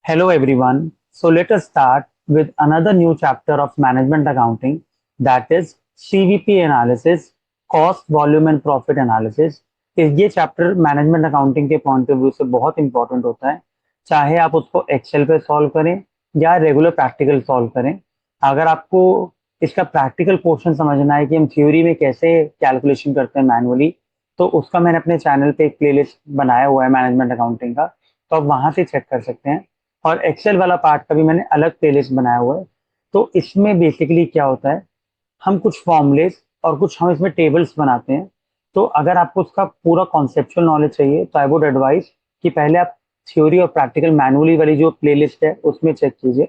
Hello everyone. So let us start with another new chapter of management accounting, that is CVP analysis, cost, volume and profit analysis. ये chapter management accounting के point of view से बहुत important होता है, चाहे आप उसको Excel पे सॉल्व करें या रेगुलर प्रैक्टिकल सॉल्व करें। अगर आपको इसका प्रैक्टिकल पोर्शन समझना है कि हम थ्योरी में कैसे कैलकुलेशन करते हैं मैनुअली, तो उसका मैंने अपने चैनल पे एक प्लेलिस्ट बनाया हुआ है मैनेजमेंट अकाउंटिंग का, तो आप वहां से चेक कर सकते हैं। और एक्सेल वाला पार्ट का भी मैंने अलग प्लेलिस्ट बनाया हुआ है। तो इसमें बेसिकली क्या होता है, हम कुछ फॉर्मूलेस और कुछ हम इसमें टेबल्स बनाते हैं। तो अगर आपको उसका पूरा कॉन्सेप्चुअल नॉलेज चाहिए तो आई वुड एडवाइस कि पहले आप थ्योरी और प्रैक्टिकल मैनुअली वाली जो प्लेलिस्ट है उसमें चेक कीजिए,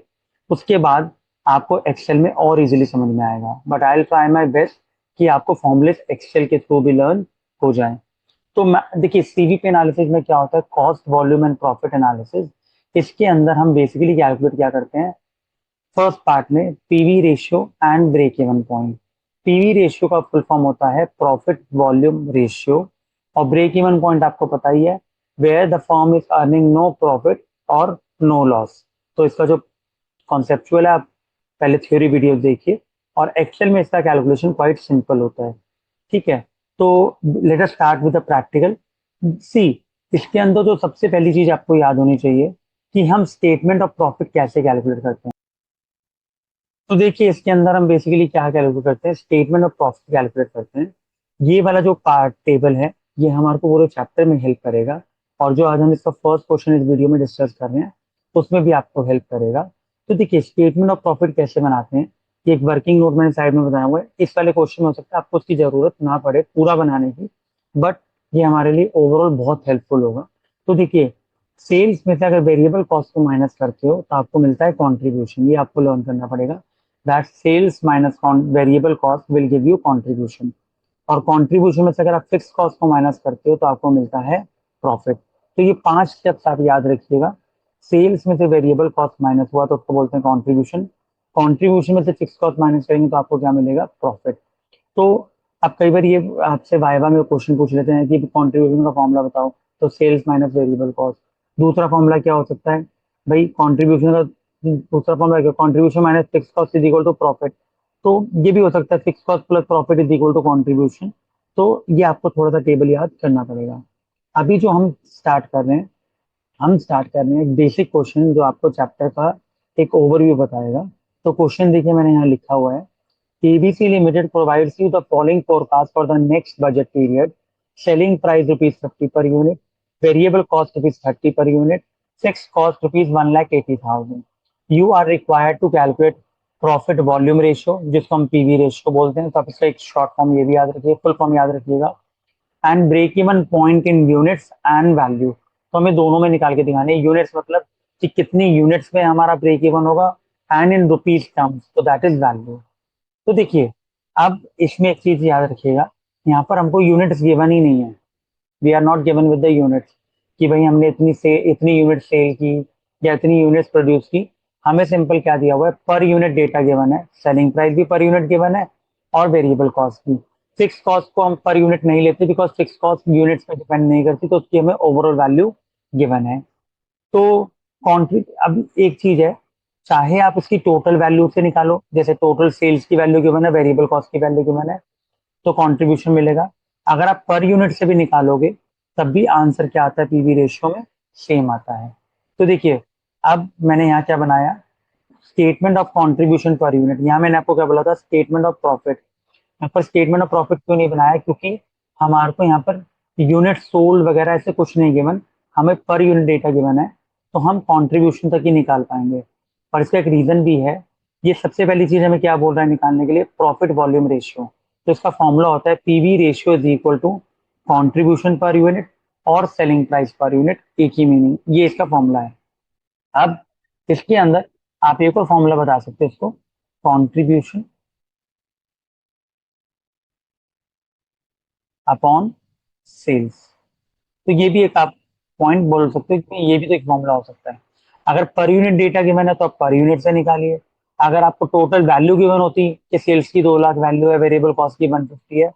उसके बाद आपको एक्सेल में और इजीली समझ में आएगा। But I will try my best कि आपको फॉर्मूलेस एक्सेल के थ्रू भी लर्न हो जाए। तो देखिए सीवीपी एनालिसिस में क्या होता है, cost volume and profit analysis. इसके अंदर हम बेसिकली कैलकुलेट क्या करते हैं, फर्स्ट पार्ट में PV ratio and break even point. PV ratio का फुल फॉर्म होता है प्रॉफिट वॉल्यूम रेशियो, और ब्रेक इवन पॉइंट आपको पता ही है, where the firm is earning no profit और नो लॉस। तो इसका जो कॉन्सेप्चुअल है, आप पहले थ्योरी वीडियो देखिए, और एक्सेल में इसका कैलकुलेशन क्वाइट सिंपल होता है। ठीक है, तो let us start with the practical. See, इसके अंदर जो सबसे पहली चीज आपको याद होनी चाहिए कि हम स्टेटमेंट ऑफ प्रॉफिट कैसे कैलकुलेट करते हैं। तो देखिए इसके अंदर हम बेसिकली क्या कैलकुलेट करते हैं, स्टेटमेंट ऑफ प्रॉफिट कैलकुलेट करते हैं। ये वाला जो पार्ट टेबल है, ये हमारे को पूरे चैप्टर में हेल्प करेगा, और जो आज हम इसका फर्स्ट क्वेश्चन इस वीडियो में डिस्कस कर रहे हैं उसमें भी आपको हेल्प करेगा। तो देखिए स्टेटमेंट ऑफ प्रॉफिट कैसे बनाते हैं, ये एक वर्किंग नोट मैंने साइड में बताया हुआ है। इस वाले क्वेश्चन में हो सकता है आपको उसकी जरूरत ना पड़े पूरा बनाने की, बट ये हमारे लिए ओवरऑल बहुत हेल्पफुल होगा। तो देखिए, सेल्स में से अगर वेरिएबल कॉस्ट को माइनस करते हो तो आपको मिलता है कॉन्ट्रीब्यूशन, ये आपको लर्न करना पड़ेगा। That sales minus variable cost will give you contribution. और कॉन्ट्रीब्यूशन में से अगर आप फिक्स कॉस्ट को माइनस करते हो तो आपको मिलता है प्रॉफिट। तो ये 5 स्टेप्स आप याद रखिएगा। सेल्स में से वेरिएबल कॉस्ट माइनस हुआ तो उसको बोलते हैं कॉन्ट्रीब्यूशन। कॉन्ट्रीब्यूशन में से फिक्स कॉस्ट माइनस करेंगे तो आपको क्या मिलेगा, प्रॉफिट। तो अब कई बार ये आपसे वाइवा में क्वेश्चन पूछ लेते हैं कि कॉन्ट्रीब्यूशन का फॉर्मूला बताओ, तो सेल्स माइनस वेरिएबल कॉस्ट। दूसरा फॉर्मूला क्या हो सकता है भाई, कॉन्ट्रीब्यूशन का दूसरा फॉर्मूला क्या, contribution minus fix cost is equal to profit. तो ये भी हो सकता है fix cost plus profit is equal to contribution. तो ये आपको थोड़ा सा टेबल याद करना पड़ेगा। अभी जो हम स्टार्ट कर रहे हैं, हम स्टार्ट कर रहे हैं एक बेसिक क्वेश्चन जो आपको चैप्टर का एक ओवरव्यू बताएगा। तो क्वेश्चन देखिए मैंने यहाँ लिखा हुआ है, KBC Limited provides you the following forecast for the next budget period. Selling price rupees 50 per unit, variable cost rupees 30 per unit, fixed cost rupees 1,80,000. You are required to calculate profit volume ratio, जिसको हम PV ratio बोलते हैं। तो आप इसका एक short form ये भी याद रखिए, फुल फॉर्म याद रखिएगा। And break even point in units and value. तो हमें दोनों में निकाल के दिखाने, यूनिट्स मतलब कि कितनी यूनिट्स में हमारा ब्रेक इवन होगा, एंड इन रुपीज टर्म्स, तो दैट इज वैल्यू। तो देखिए, अब इसमें एक चीज याद रखिएगा, यहाँ पर हमको यूनिट्स गिवन ही नहीं है। We are not given with the units कि भाई हमने इतनी यूनिट सेल की या इतनी यूनिट्स प्रोड्यूस की। हमें सिंपल क्या दिया हुआ है, पर यूनिट डेटा गिवन है, सेलिंग प्राइस भी पर यूनिट गिवन है, और वेरिएबल कॉस्ट भी। फिक्स कॉस्ट को हम पर यूनिट नहीं लेते बिकॉज फिक्स कॉस्ट यूनिट्स पे डिपेंड नहीं करती, तो उसकी हमें ओवरऑल वैल्यू गिवन है। तो कॉन्ट्री अब एक चीज है, चाहे आप इसकी टोटल वैल्यू से निकालो, जैसे टोटल सेल्स की वैल्यू गिवन है, वेरिएबल कॉस्ट की वैल्यू गिवन है, तो कंट्रीब्यूशन मिलेगा। अगर आप पर यूनिट से भी निकालोगे तब भी आंसर क्या आता है, पीवी रेशियो में सेम आता है। तो देखिए, अब मैंने यहाँ क्या बनाया, statement of contribution per unit. यहाँ मैंने आपको क्या बोला था, स्टेटमेंट ऑफ प्रॉफिट। यहाँ पर स्टेटमेंट ऑफ प्रॉफिट क्यों नहीं बनाया, क्योंकि हमारे को यहाँ पर यूनिट सोल्ड वगैरह ऐसे कुछ नहीं गिवन, हमें पर यूनिट डेटा गिवन है, तो हम कंट्रीब्यूशन तक ही निकाल पाएंगे। और इसका एक रीजन भी है, ये सबसे पहली चीज हमें क्या बोल रहा है निकालने के लिए, प्रॉफिट वॉल्यूम रेशियो। तो इसका फॉर्मूला होता है PV ratio is equal to contribution per unit और सेलिंग प्राइस पर यूनिट, एक ही मीनिंग, ये इसका फॉर्मूला है। अब इसके अंदर आप एक और फॉर्मूला बता सकते हैं इसको, कॉन्ट्रीब्यूशन अपॉन सेल्स। तो ये भी एक आप पॉइंट बोल सकते हो कि ये भी तो एक फॉर्मूला हो सकता है। अगर पर यूनिट डेटा गिवन है तो आप पर यूनिट से निकालिए। अगर आपको टोटल वैल्यू गिवन होती कि सेल्स की 2 लाख वैल्यू है, वेरिएबल कॉस्ट की 150 है,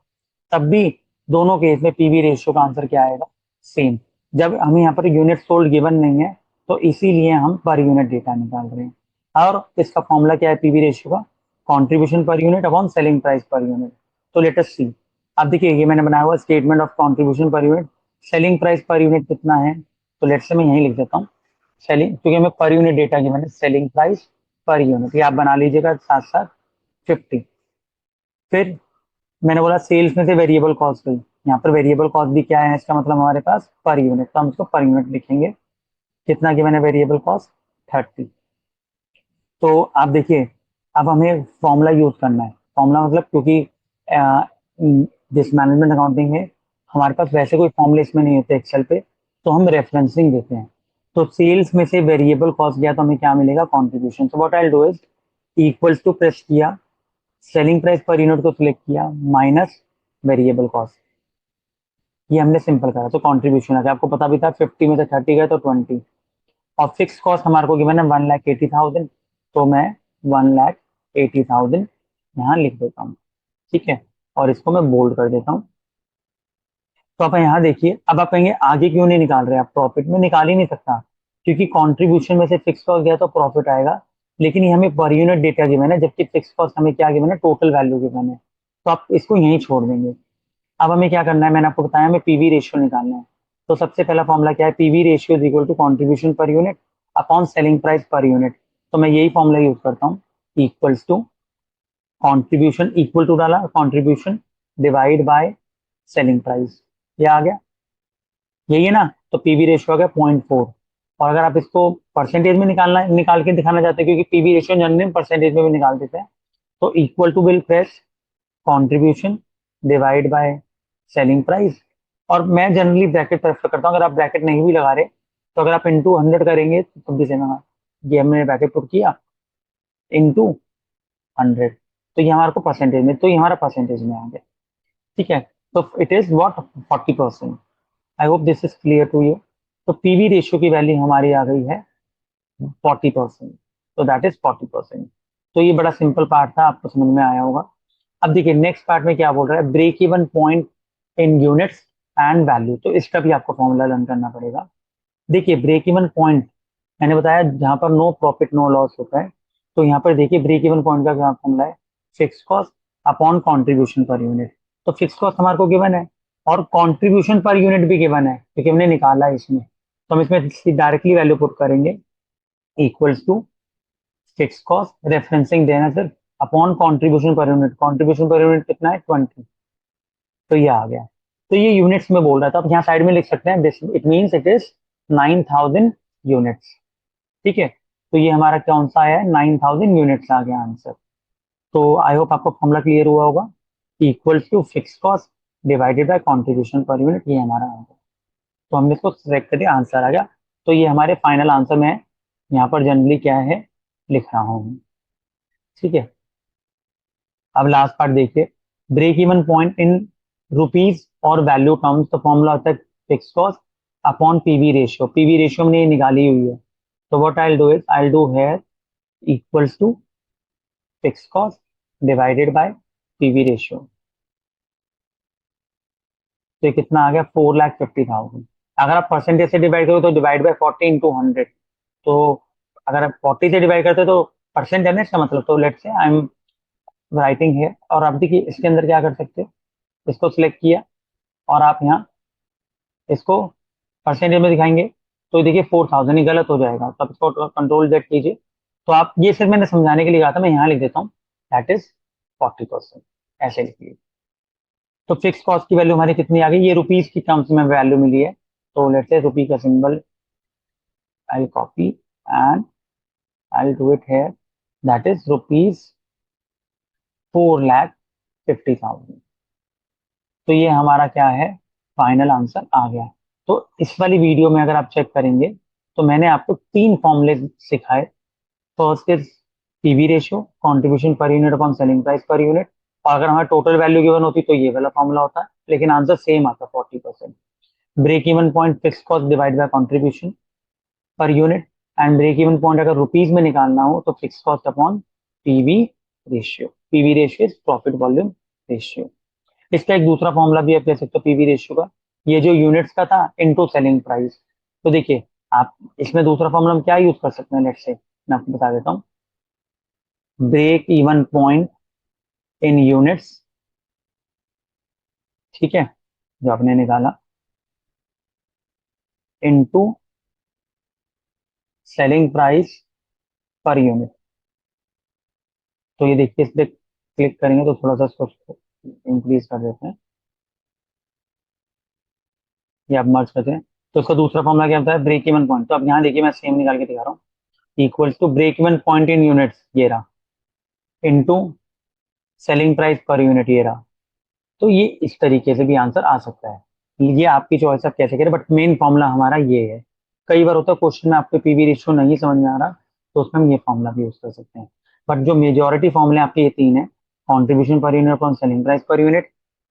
तब भी दोनों केस में पीवी रेशियो का आंसर क्या आएगा, सेम। जब हमें यहाँ पर यूनिट सोल्ड गिवन नहीं है तो इसीलिए हम पर यूनिट डेटा निकाल रहे हैं। और इसका फॉर्मूला क्या है पीवी रेशियो का? Contribution per unit upon selling price per unit. तो लेट अस सी। अब देखिए ये मैंने बनाया हुआ statement of contribution per unit. Selling price per unit कितना है? तो लेट से मैं यहीं लिख देता हूँ सेलिंग, क्योंकि हमें पर यूनिट डेटा की मैंने सेलिंग प्राइस पर यूनिट, ये आप बना लीजिएगा साथ साथ 50। फिर मैंने बोला सेल्स में से वेरिएबल कॉस्ट गई, यहाँ पर वेरिएबल कॉस्ट भी क्या है, इसका मतलब हमारे पास पर यूनिट, तो हम इसको पर यूनिट लिखेंगे। कितना की मैंने वेरिएबल कॉस्ट 30। तो आप देखिए अब हमें फॉर्मूला यूज करना है। फॉर्मूला मतलब क्योंकि जिस मैनेजमेंट अकाउंटिंग है हमारे पास वैसे कोई फॉर्मूले इसमें नहीं होते एक्सेल पे, तो हम रेफरेंसिंग देते हैं। तो सेल्स में से वेरिएबल कॉस्ट गया तो हमें क्या मिलेगा? Contribution. So what I do is equals to press किया, सेलिंग प्राइस पर यूनिट को सिलेक्ट किया माइनस वेरिएबल कॉस्ट, ये हमने सिंपल करा तो कॉन्ट्रीब्यूशन आ गया। आपको पता भी था 50 में से 30 गए तो 20। और फिक्स कॉस्ट हमारे को गिवन है 1,80,000, तो मैं 1,80,000 यहाँ लिख देता हूँ। ठीक है, और इसको मैं बोल्ड कर देता हूँ। तो आप यहाँ देखिए, अब आप कहेंगे आगे क्यों नहीं निकाल रहे? आप प्रॉफिट में निकाल ही नहीं सकता, क्योंकि कंट्रीब्यूशन में से फिक्स कॉस्ट गया तो प्रॉफिट आएगा, लेकिन ये हमें पर यूनिट डेटा गिवन है, जबकि फिक्स कॉस्ट हमें क्या गिवन है? टोटल वैल्यू गिवन है। तो आप इसको यहीं छोड़ देंगे। अब हमें क्या करना है, मैंने आपको बताया हमें पीवी रेशियो निकालना है। तो सबसे पहला फॉर्मूला क्या है? PV ratio is equal to contribution per unit upon selling price per unit. तो मैं यही फॉर्मूला यूज करता हूँ, equals to contribution, equal to delta contribution divide by selling price, ये आ गया, यही है ना। तो पीवी रेशियो आ गया 0.4। और अगर आप इसको परसेंटेज में निकाल के दिखाना चाहते हैं, क्योंकि पीवी रेशियो जनरली परसेंटेज में भी निकाल देते हैं, तो equal to will press contribution divide by selling price. और मैं जनरली ब्रैकेट प्रेफर करता हूँ, अगर आप ब्रैकेट नहीं भी लगा रहे तो अगर आप इंटू 100 करेंगे तो तब भी चलेगा। ये हमने ब्रैकेट पुट किया इंटू 100, तो ये हमारे को परसेंटेज में, तो ये हमारा परसेंटेज में आ गया। ठीक है, तो it is what 40%। I hope this is clear to you. तो पीवी रेशियो की वैल्यू हमारी आ गई है 40%, तो दैट इज 40%। तो ये बड़ा सिंपल पार्ट था, आपको समझ में आया होगा। अब देखिए नेक्स्ट पार्ट में क्या बोल रहा है, break even point in units and value, तो इसका भी आपको फॉर्मूला लर्न करना पड़ेगा। देखिए ब्रेक इवन पॉइंट मैंने बताया जहां पर नो प्रॉफिट नो लॉस होता है, तो यहाँ पर देखिए ब्रेक इवन पॉइंट का क्या फॉर्मूला है? Fix cost upon contribution per unit. तो फिक्स कॉस्ट हमारे को गिवन है और कंट्रीब्यूशन पर यूनिट भी गिवन है, क्योंकि हमने निकाला है इसमें, तो हम इसमें डायरेक्टली वैल्यू पुट करेंगे, equals to fix cost referencing देना sir upon contribution per unit. Contribution per unit कितना है? 20। तो ये आ गया। तो ये यूनिट्स में बोल रहा था, आप यहाँ साइड में लिख सकते हैं this it means it is 9,000 units. ठीक है, तो ये हमारा कौन सा आया है? 9,000 यूनिट्स आ गया आंसर। तो आई होप आपको फॉर्मूला क्लियर हुआ होगा, equals to fix cost divided by contribution per unit, ये हमारा आंसर। तो हमने इसको सेलेक्ट कर दिया, आंसर आ गया। तो ये हमारे फाइनल आंसर में यहाँ पर जनरली क्या है लिख रहा हूँ। ठीक है, अब लास्ट पार्ट देखिए, break even point in rupees और वैल्यू टर्म्स, तो फॉर्मूला होता है fix cost upon PV ratio. PV ratio हमने ये निकाली हुई है, तो what I do is I do here equals to fix cost divided by PV ratio. तो ये कितना आ गया? 4,50,000। अगर आप परसेंटेज से डिवाइड करो तो डिवाइड बाय 40 इंटू 100। तो अगर आप 40 से डिवाइड करते हो तो परसेंट है ना इसका मतलब, तो let's say I am writing है। और आप देखिए इसके अंदर क्या कर सकते हो, इसको सिलेक्ट किया और आप यहाँ इसको परसेंटेज में दिखाएंगे, तो देखिए 4,000 ही गलत हो जाएगा, तो आप इसको कंट्रोल जेड कीजिए। तो आप ये सिर्फ मैंने समझाने के लिए कहा था, मैं यहाँ लिख देता हूँ दैट इज 40%, ऐसे लिखिए। तो फिक्स कॉस्ट की वैल्यू हमारी कितनी आ गई? ये रुपीज की टर्म्स में वैल्यू मिली है, तो लेट्स से रुपी का symbol I copy and I do it here, that is rupees 4,50,000। तो ये हमारा क्या है? फाइनल आंसर आ गया। तो इस वाली वीडियो में अगर आप चेक करेंगे तो मैंने आपको 3 फॉर्मूले सिखाए। First is PV ratio, contribution per unit upon selling price per unit. और अगर हमारे टोटल वैल्यू गिवन होती तो ये वाला फॉर्मूला होता, लेकिन आंसर सेम आता 40%। Break even point fix cost divide by contribution per unit, and break even point अगर रुपीज में निकालना हो तो fix cost upon PV ratio. PV ratio is profit volume ratio. इसका एक दूसरा फॉर्मूला भी आप कह सकते हो पीवी रेशियो का, ये जो यूनिट्स का था इनटू सेलिंग प्राइस। तो देखिए आप इसमें दूसरा फॉर्मूला हम क्या यूज कर सकते हैं, लेट्स से मैं आपको बता देता हूँ। Break even point in units, ठीक है, जो आपने निकाला, into selling price per unit. तो ये देखिए, इस पे क्लिक करेंगे तो थोड़ा सा इसको इंक्रीज कर देते हैं, ये आप मर्ज करते हैं। तो इसका दूसरा फॉर्मूला क्या होता है, ब्रेक इवन पॉइंट। तो अब यहाँ देखिए मैं सेम निकाल के दिखा रहा हूँ, equals to break even point in units ये रहा, into selling price per unit ये रहा। तो ये इस तरीके से भी आंसर आ सकता है, ये आपकी चॉइस, आप कैसे करें, बट मेन फॉर्मूला हमारा ये है। कई बार होता है क्वेश्चन में आपके पीवी रेशियो नहीं समझ में आ रहा, तो उसमें हम ये फॉर्मूला भी यूज कर सकते हैं। बट जो मेजोरिटी फॉर्मूले आपके ये तीन है, contribution per unit upon selling price per unit,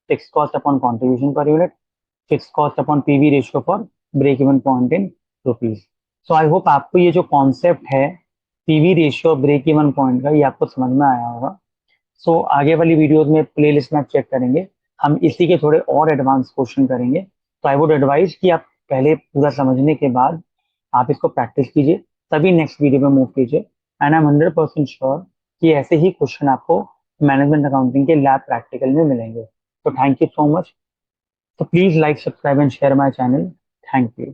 fix cost upon contribution per unit, fix cost upon PV ratio for break even point in rupees. So I hope आपको ये जो कॉन्सेप्ट है PV ratio break even point का, ये आपको समझ में आया होगा। सो आगे वाली वीडियोस में प्लेलिस्ट में आप चेक करेंगे, हम इसी के थोड़े और एडवांस क्वेश्चन करेंगे। तो आई वुड एडवाइज कि आप पहले पूरा समझने के बाद आप इसको प्रैक्टिस कीजिए, तभी नेक्स्ट वीडियो में मूव कीजिए। एंड आई एम 100% श्योर कि ऐसे ही क्वेश्चन आपको मैनेजमेंट अकाउंटिंग के लैब प्रैक्टिकल में मिलेंगे। तो थैंक यू सो मच। तो please like, subscribe and share my channel. Thank you.